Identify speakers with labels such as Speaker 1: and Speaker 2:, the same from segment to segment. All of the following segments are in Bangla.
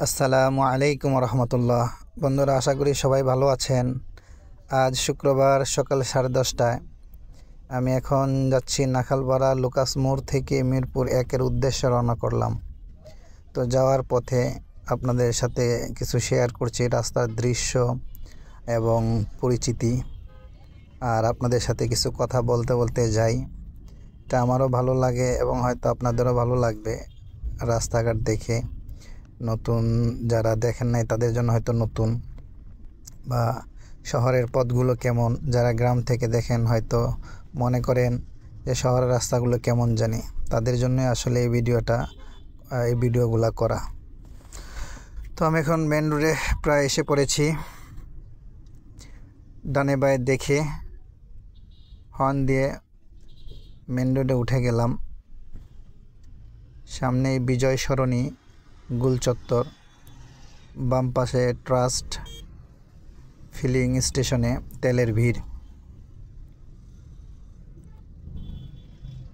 Speaker 1: আসসালামু আলাইকুম রহমতুল্লাহ। বন্ধুরা, আশা করি সবাই ভালো আছেন। আজ শুক্রবার সকাল 10:30টায় আমি এখন যাচ্ছি নাখালপাড়া লুকাস মোড় থেকে মিরপুর 1-এর উদ্দেশ্যে রওনা করলাম। তো যাওয়ার পথে আপনাদের সাথে কিছু শেয়ার করছি রাস্তার দৃশ্য এবং পরিচিতি, আর আপনাদের সাথে কিছু কথা বলতে বলতে যাই। এটা আমারও ভালো লাগে এবং হয়তো আপনাদেরও ভালো লাগবে রাস্তাঘাট দেখে। নতুন যারা দেখেন নাই তাদের জন্য হয়তো নতুন, বা শহরের পথগুলো কেমন, যারা গ্রাম থেকে দেখেন হয়তো মনে করেন যে শহরের রাস্তাগুলো কেমন জানি, তাদের জন্যই আসলে এই ভিডিওগুলো করা। তো আমি এখন মেন রোডে প্রায় এসে পড়েছি। ডানে বায়ে দেখে হর্ন দিয়ে মেন রোডে উঠে গেলাম। সামনেই বিজয় সরণি, গোল চত্বর, বাম পাশে ট্রাস্ট ফিলিং স্টেশনে তেলের ভিড়।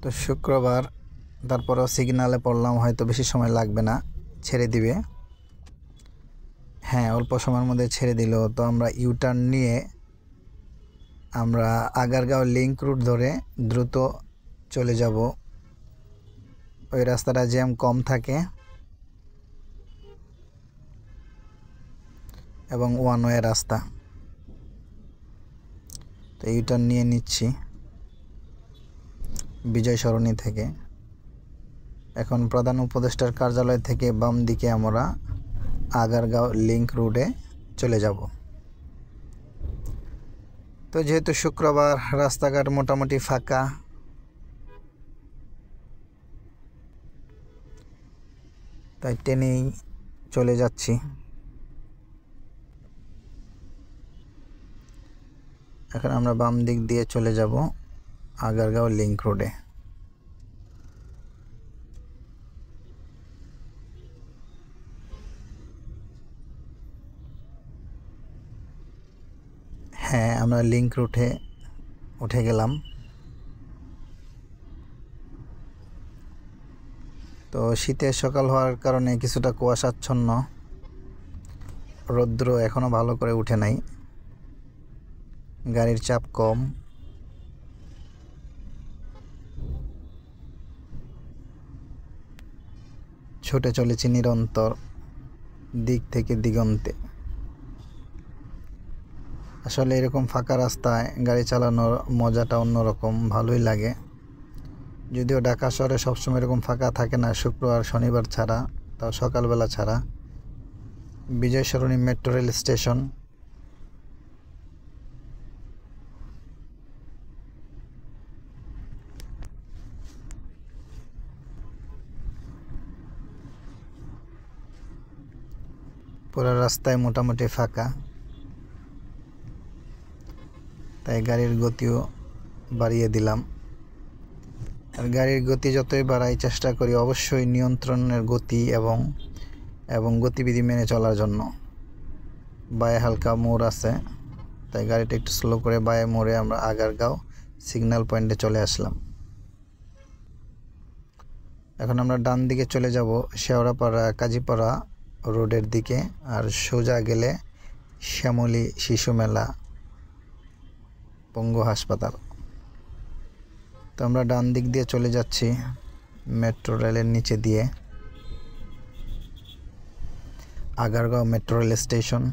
Speaker 1: তো শুক্রবার, তারপরও সিগনালে পড়লাম, হয়তো বেশি সময় লাগবে না, ছেড়ে দিবে। হ্যাঁ, অল্প সময়ের মধ্যে ছেড়ে দিল। তো আমরা ইউটার্ন নিয়ে আমরা আগারগাঁও লিংক রুট ধরে দ্রুত চলে যাব। ওই রাস্তাটা জ্যাম কম থাকে এবং ওয়ান ওয়ে রাস্তা। তো ইউটার্ন নিয়ে নিচ্ছি বিজয় সরণি থেকে। এখন প্রধান উপদেষ্টার কার্যালয় থেকে বাম দিকে আমরা আগারগাঁও লিংক রোডে চলে যাব। তো যেহেতু শুক্রবার, রাস্তাঘাট মোটামুটি ফাঁকা, তাই ট্রেনেই চলে যাচ্ছি। এখন আমরা বাম দিক দিয়ে চলে যাব আগারগাঁও লিংক রোডে। হ্যাঁ, আমরা লিংক রুটে উঠে গেলাম। তো শীতের সকাল হওয়ার কারণে কিছুটা কুয়াশাচ্ছন্ন, রৌদ্র এখনও ভালো করে উঠে নাই, গাড়ির চাপ কম। ছুটে চলেছি নিরন্তর দিক থেকে দিগন্তে। আসলে এরকম ফাঁকা রাস্তায় গাড়ি চালানোর মজাটা অন্যরকম, ভালোই লাগে। যদিও ঢাকা শহরে সবসময় এরকম ফাঁকা থাকে না, শুক্রবার শনিবার ছাড়া, তাও সকালবেলা ছাড়া। বিজয় সরণি মেট্রো রেল স্টেশন। পুরো রাস্তায় মোটামুটি ফাঁকা, তাই গাড়ির গতিও বাড়িয়ে দিলাম। আর গাড়ির গতি যতই বাড়াই, চেষ্টা করি অবশ্যই নিয়ন্ত্রণের গতি এবং গতিবিধি মেনে চলার জন্য। বায়ে হালকা মোড় আছে, তাই গাড়িটা একটু স্লো করে বায়ে মোড়ে আমরা আগারগাঁও সিগন্যাল পয়েন্টে চলে আসলাম। এখন আমরা ডান দিকে চলে যাব শেওড়াপাড়া কাজীপাড়া রোডের দিকে, আর সোজা গেলে শ্যামলী শিশু মেলা, পঙ্গু হাসপাতাল। তো আমরা ডান দিক দিয়ে চলে যাচ্ছি মেট্রো রেলের নিচে দিয়ে আগারগাঁও মেট্রো রেল স্টেশন।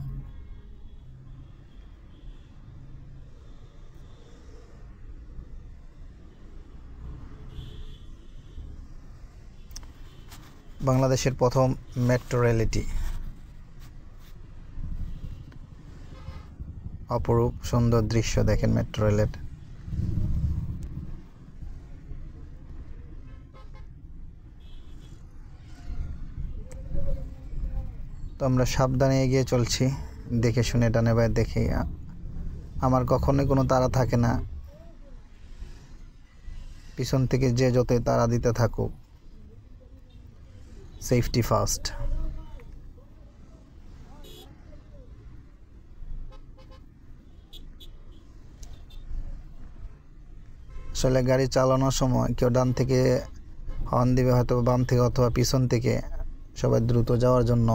Speaker 1: বাংলাদেশের প্রথম মেট্রো রেল এটি। অপরূপ সুন্দর দৃশ্য দেখেন মেট্রো রেলের। তো আমরা সাবধানে এগিয়ে চলছি, দেখে শুনে ডানে বায়ে দেখে। আমার কখনোই কোনো তাড়া থাকে না, পিছন থেকে যে যতই তাড়া দিতে থাকুক, সেফটি ফার্স্ট। আসলে গাড়ি চালানোর সময় কেউ ডান থেকে হর্ন দিবে, হয়তো বাম থেকে অথবা পিছন থেকে, সবাই দ্রুত যাওয়ার জন্য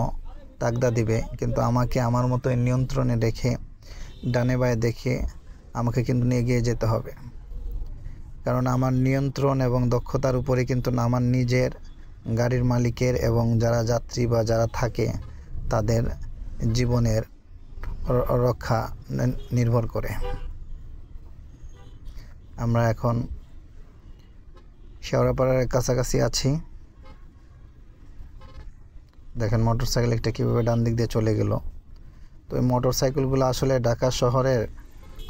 Speaker 1: তাগদা দিবে, কিন্তু আমাকে আমার মতো নিয়ন্ত্রণে রেখে ডানে বায়ে দেখে আমাকে কিন্তু এগিয়ে যেতে হবে। কারণ আমার নিয়ন্ত্রণ এবং দক্ষতার উপরে কিন্তু আমার নিজের, গাড়ির মালিকের এবং যারা যাত্রী বা যারা থাকে তাদের জীবনের রক্ষা নির্ভর করে। আমরা এখন শেওড়াপাড়ার কাছাকাছি আছি। দেখেন মোটরসাইকেল একটা কীভাবে ডান দিক দিয়ে চলে গেল। তো এই মোটরসাইকেলগুলো আসলে ঢাকা শহরের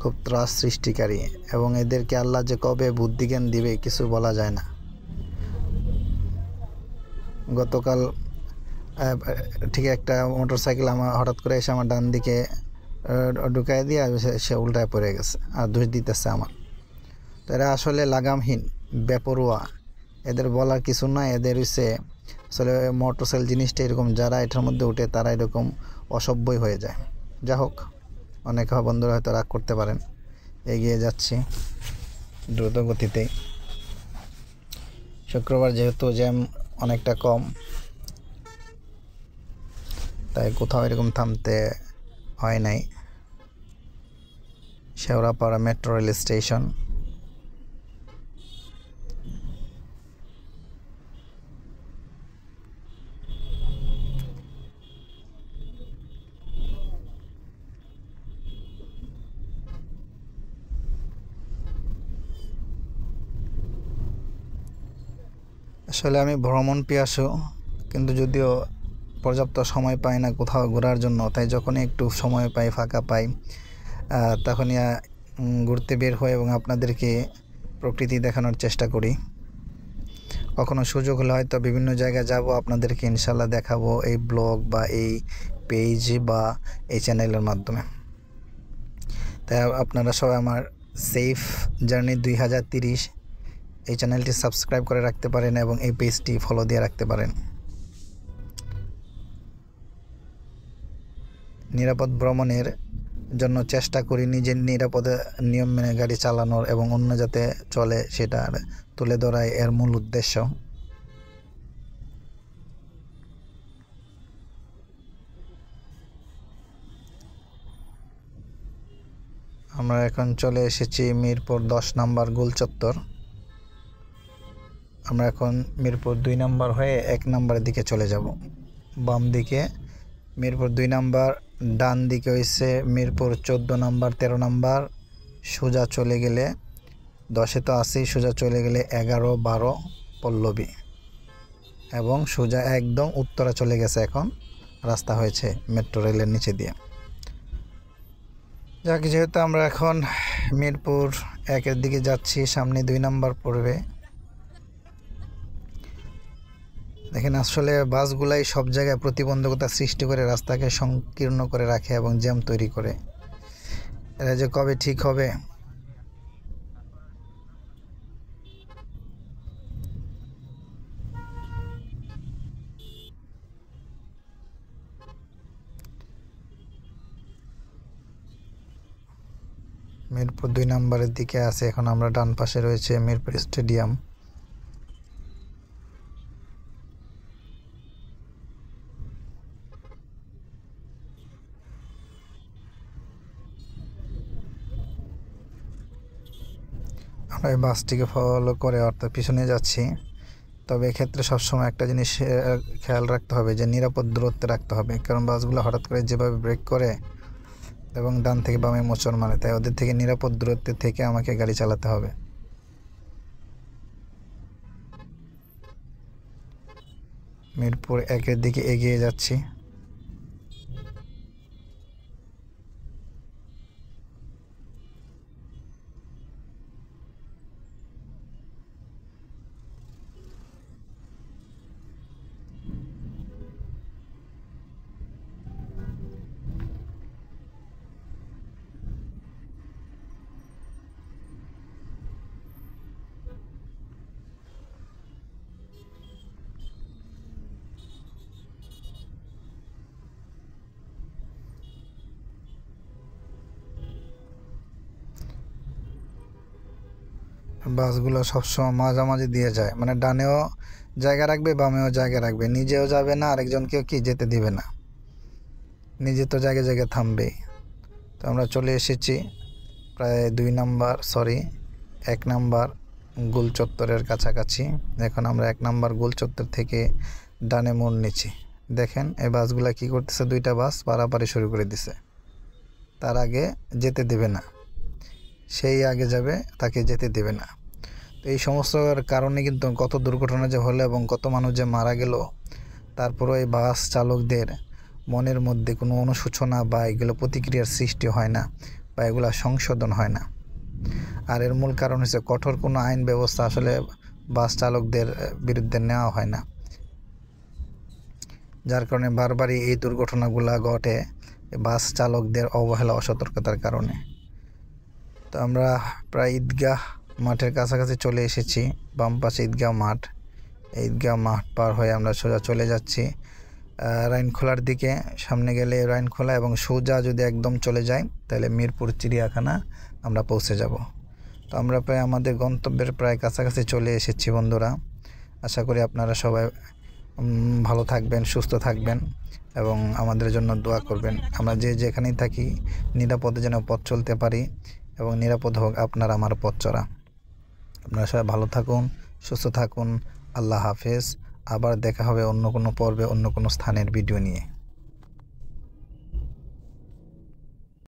Speaker 1: খুব ত্রাস সৃষ্টিকারী, এবং এদেরকে আল্লাহ যে কবে বুদ্ধিজ্ঞান দিবে কিছু বলা যায় না। গতকাল ঠিক একটা মোটরসাইকেল আমার হঠাৎ করে এসে আমার ডান দিকে ঢুকাই দিয়ে সে উল্টায় পড়ে গেছে আর দোষ দিতেছে আমার। তো এরা আসলে লাগামহীন, বেপরোয়া, এদের বলার কিছু নয়। এদের হচ্ছে আসলে মোটরসাইকেল জিনিসটা এরকম, যারা এটার মধ্যে উঠে তারা এরকম অসভ্যই হয়ে যায়। যা হোক, অনেক বন্ধুরা হয়তো রাগ করতে পারেন। এগিয়ে যাচ্ছি দ্রুত গতিতেই। শুক্রবার যেহেতু জ্যাম অনেকটা কম, তাই কোথাও এরকম থামতে হয় নাই। Shewrapara metro rail station. আসলে আমি ভ্রমণ পিয়াসু, কিন্তু যদিও পর্যাপ্ত সময় পাই না কোথাও ঘোরার জন্য, তাই যখনই একটু সময় পাই, ফাঁকা পাই, তখনই ঘুরতে বের হই এবং আপনাদেরকে প্রকৃতি দেখানোর চেষ্টা করি। কখনো সুযোগ হলে হয়তো বিভিন্ন জায়গায় যাব, আপনাদেরকে ইনশাল্লাহ দেখাবো এই ব্লগ বা এই পেজ বা এই চ্যানেলের মাধ্যমে। তাই আপনারা সবাই আমার সেফ জার্নি 2030 এই চ্যানেলটি সাবস্ক্রাইব করে রাখতে পারেন এবং এই পেজটি ফলো দিয়ে রাখতে পারেন। নিরাপদ ভ্রমণের জন্য চেষ্টা করি নিজের নিরাপদে নিয়ম মেনে গাড়ি চালানোর, এবং অন্য যাতে চলে সেটা তুলে ধরাই এর মূল উদ্দেশ্য। আমরা এখন চলে এসেছি মিরপুর 10 নম্বর গোল চত্বর। আমরা এখন মিরপুর 2 নম্বর হয়ে 1 নম্বরের দিকে চলে যাব। বাম দিকে মিরপুর 2 নম্বর, ডান দিকে হয়েছে মিরপুর 14 নম্বর, 13 নম্বর। সোজা চলে গেলে 10-এ তো আছেই, সোজা চলে গেলে 11, 12 পল্লবী, এবং সোজা একদম উত্তরা চলে গেছে। এখন রাস্তা হয়েছে মেট্রো রেলের নিচে দিয়ে। যাক, যেহেতু আমরা এখন মিরপুর 1-এর দিকে যাচ্ছি, সামনে 2 নম্বর পড়বে। দেখেন আসলে বাসগুলাই সব জায়গায় প্রতিবন্ধকতা সৃষ্টি করে রাস্তাকে সংকীর্ণ করে রাখে এবং জ্যাম তৈরি করে। এরা যে কবে ঠিক হবে। মিরপুর 2 নম্বরের দিকে আছে। এখন আমরা ডান পাশে রয়েছে মিরপুর স্টেডিয়াম। আমরা এই বাসটিকে ফলো করে অর্থাৎ পিছনে যাচ্ছি। তবে এক্ষেত্রে সবসময় একটা জিনিস খেয়াল রাখতে হবে যে নিরাপদ দূরত্বে রাখতে হবে, কারণ বাসগুলো হঠাৎ করে যেভাবে ব্রেক করে এবং ডান থেকে বামে মোচড় মারে, তাই ওদের থেকে নিরাপদ দূরত্বে থেকে আমাকে গাড়ি চালাতে হবে। মিরপুর 1-এর দিকে এগিয়ে যাচ্ছি। বাসগুলো সবসময় মাঝামাঝি দিয়ে যায়, মানে ডানেও জায়গা রাখবে, বামেও জায়গা রাখবে, নিজেও যাবে না, আরেকজনকেও কি যেতে দিবে না। নিজে তো জায়গায় জায়গায় থামবেই। তো আমরা চলে এসেছি প্রায় 1 নাম্বার গোল চত্বরের কাছাকাছি। এখন আমরা 1 নাম্বার গোল চত্বর থেকে ডানে মোড় নিচ্ছি। দেখেন এই বাসগুলা কি করতেছে, 2টা বাস পারাপারি শুরু করে দিছে। তার আগে যেতে দেবে না, সেই আগে যাবে তাকে যেতে দেবে না। তো এই সমস্ত কারণে কিন্তু কত দুর্ঘটনা যে হলো এবং কত মানুষ যে মারা গেল, তারপরও এই বাস চালকদের মনের মধ্যে কোনো অনুশোচনা বা এগুলো প্রতিক্রিয়ার সৃষ্টি হয় না বা এগুলো সংশোধন হয় না। আর এর মূল কারণ হচ্ছে কঠোর কোনো আইন ব্যবস্থা আসলে বাস চালকদের বিরুদ্ধে নেওয়া হয় না, যার কারণে বারবারই এই দুর্ঘটনাগুলো ঘটে বাস চালকদের অবহেলা অসতর্কতার কারণে। তো আমরা প্রায় ঈদগাহ মাঠের কাছাকাছি চলে এসেছি। বাম পাশে ঈদগাহ মাঠ। এই ঈদগাহ মাঠ পার হয়ে আমরা সোজা চলে যাচ্ছি রাইনখোলার দিকে। সামনে গেলে রাইনখোলা এবং সোজা যদি একদম চলে যাই তাহলে মিরপুর চিড়িয়াখানা আমরা পৌঁছে যাব। তো আমরা প্রায় আমাদের গন্তব্যের প্রায় কাছাকাছি চলে এসেছি বন্ধুরা। আশা করি আপনারা সবাই ভালো থাকবেন, সুস্থ থাকবেন এবং আমাদের জন্য দোয়া করবেন। আমরা যেখানেই থাকি নিরাপদে যেন পথ চলতে পারি এবং নিরাপদ হোক আপনার আমার পথ চলা। আপনারা সবাই ভালো থাকুন, সুস্থ থাকুন। আল্লাহ হাফেজ। আবার দেখা হবে অন্য কোনো পর্বে, অন্য কোনো স্থানের ভিডিও নিয়ে।